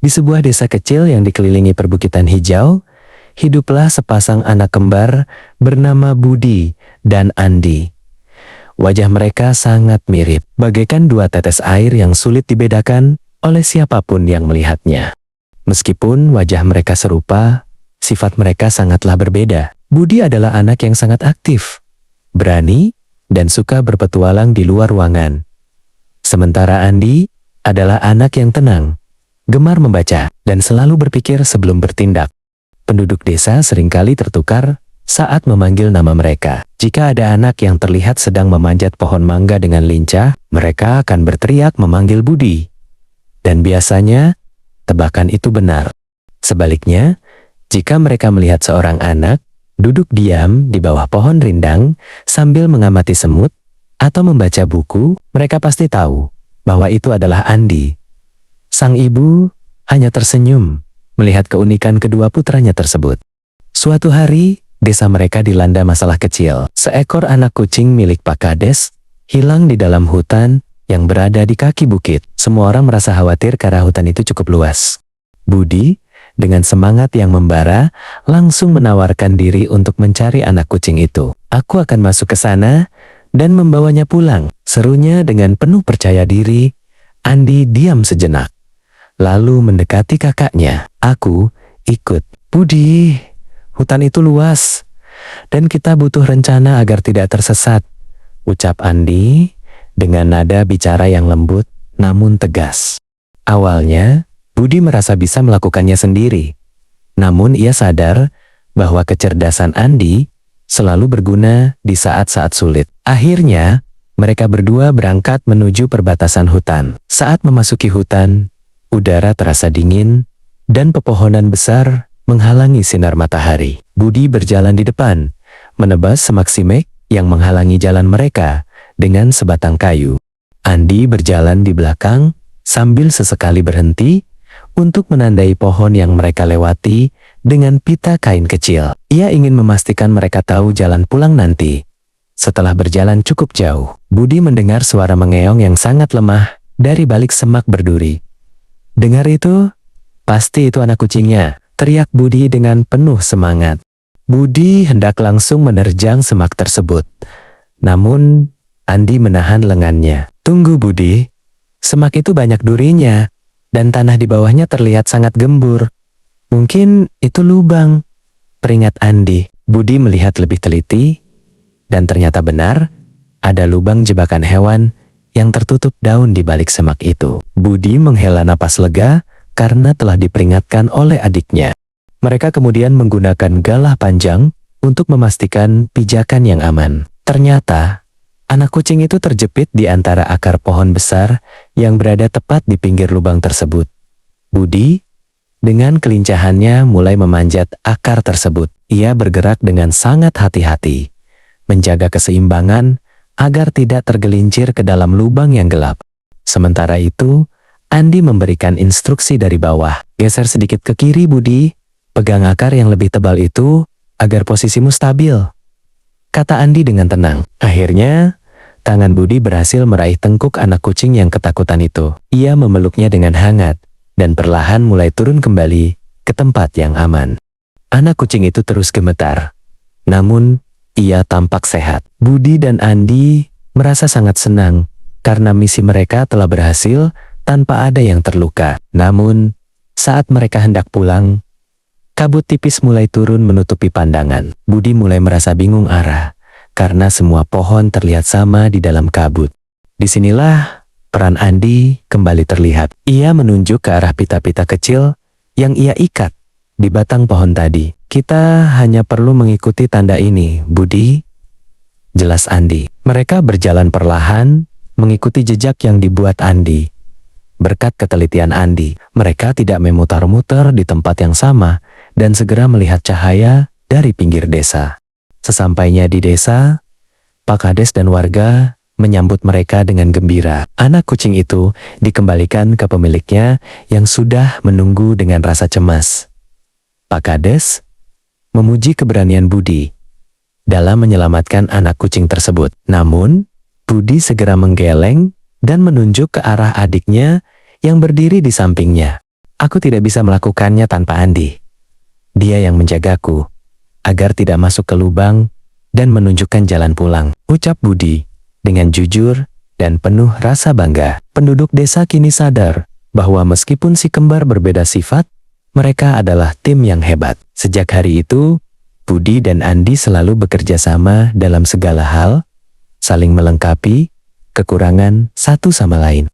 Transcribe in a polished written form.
Di sebuah desa kecil yang dikelilingi perbukitan hijau, hiduplah sepasang anak kembar bernama Budi dan Andi. Wajah mereka sangat mirip, bagaikan dua tetes air yang sulit dibedakan oleh siapapun yang melihatnya. Meskipun wajah mereka serupa, sifat mereka sangatlah berbeda. Budi adalah anak yang sangat aktif, berani, dan suka berpetualang di luar ruangan. Sementara Andi adalah anak yang tenang, gemar membaca, dan selalu berpikir sebelum bertindak. Penduduk desa seringkali tertukar saat memanggil nama mereka. Jika ada anak yang terlihat sedang memanjat pohon mangga dengan lincah, mereka akan berteriak memanggil Budi. Dan biasanya, tebakan itu benar. Sebaliknya, jika mereka melihat seorang anak duduk diam di bawah pohon rindang sambil mengamati semut atau membaca buku, mereka pasti tahu bahwa itu adalah Andi. Sang ibu hanya tersenyum melihat keunikan kedua putranya tersebut. Suatu hari, desa mereka dilanda masalah kecil. Seekor anak kucing milik Pak Kades hilang di dalam hutan yang berada di kaki bukit. Semua orang merasa khawatir karena hutan itu cukup luas. Budi, dengan semangat yang membara, langsung menawarkan diri untuk mencari anak kucing itu. "Aku akan masuk ke sana dan membawanya pulang," serunya dengan penuh percaya diri. Andi diam sejenak, lalu mendekati kakaknya. "Aku ikut." "Budi, hutan itu luas, dan kita butuh rencana agar tidak tersesat," ucap Andi dengan nada bicara yang lembut namun tegas. Awalnya, Budi merasa bisa melakukannya sendiri. Namun ia sadar bahwa kecerdasan Andi selalu berguna di saat-saat sulit. Akhirnya, mereka berdua berangkat menuju perbatasan hutan. Saat memasuki hutan, udara terasa dingin dan pepohonan besar menghalangi sinar matahari. Budi berjalan di depan, menebas semak simek yang menghalangi jalan mereka dengan sebatang kayu. Andi berjalan di belakang sambil sesekali berhenti untuk menandai pohon yang mereka lewati dengan pita kain kecil. Ia ingin memastikan mereka tahu jalan pulang nanti. Setelah berjalan cukup jauh, Budi mendengar suara mengeong yang sangat lemah dari balik semak berduri. "Dengar itu? Pasti itu anak kucingnya," teriak Budi dengan penuh semangat. Budi hendak langsung menerjang semak tersebut. Namun, Andi menahan lengannya. "Tunggu Budi, semak itu banyak durinya, dan tanah di bawahnya terlihat sangat gembur. Mungkin itu lubang," peringat Andi. Budi melihat lebih teliti, dan ternyata benar, ada lubang jebakan hewan yang tertutup daun di balik semak itu. Budi menghela napas lega karena telah diperingatkan oleh adiknya. Mereka kemudian menggunakan galah panjang untuk memastikan pijakan yang aman. Ternyata, anak kucing itu terjepit di antara akar pohon besar yang berada tepat di pinggir lubang tersebut. Budi, dengan kelincahannya mulai memanjat akar tersebut. Ia bergerak dengan sangat hati-hati, menjaga keseimbangan agar tidak tergelincir ke dalam lubang yang gelap. Sementara itu, Andi memberikan instruksi dari bawah. "Geser sedikit ke kiri Budi, pegang akar yang lebih tebal itu agar posisimu stabil," kata Andi dengan tenang. Akhirnya, tangan Budi berhasil meraih tengkuk anak kucing yang ketakutan itu. Ia memeluknya dengan hangat dan perlahan mulai turun kembali ke tempat yang aman. Anak kucing itu terus gemetar, namun ia tampak sehat. Budi dan Andi merasa sangat senang karena misi mereka telah berhasil tanpa ada yang terluka. Namun, saat mereka hendak pulang, kabut tipis mulai turun menutupi pandangan. Budi mulai merasa bingung arah karena semua pohon terlihat sama di dalam kabut. Disinilah peran Andi kembali terlihat. Ia menunjuk ke arah pita-pita kecil yang ia ikat di batang pohon tadi. "Kita hanya perlu mengikuti tanda ini, Budi," jelas Andi. Mereka berjalan perlahan, mengikuti jejak yang dibuat Andi. Berkat ketelitian Andi, mereka tidak memutar-mutar di tempat yang sama dan segera melihat cahaya dari pinggir desa. Sesampainya di desa, Pak Kades dan warga menyambut mereka dengan gembira. Anak kucing itu dikembalikan ke pemiliknya yang sudah menunggu dengan rasa cemas. Pak Kades memuji keberanian Budi dalam menyelamatkan anak kucing tersebut. Namun, Budi segera menggeleng dan menunjuk ke arah adiknya yang berdiri di sampingnya. Aku tidak bisa melakukannya tanpa Andi. Dia yang menjagaku, agar tidak masuk ke lubang dan menunjukkan jalan pulang, ucap Budi, dengan jujur dan penuh rasa bangga. Penduduk desa kini sadar bahwa meskipun si kembar berbeda sifat, mereka adalah tim yang hebat. Sejak hari itu, Budi dan Andi selalu bekerja sama dalam segala hal, saling melengkapi kekurangan satu sama lain.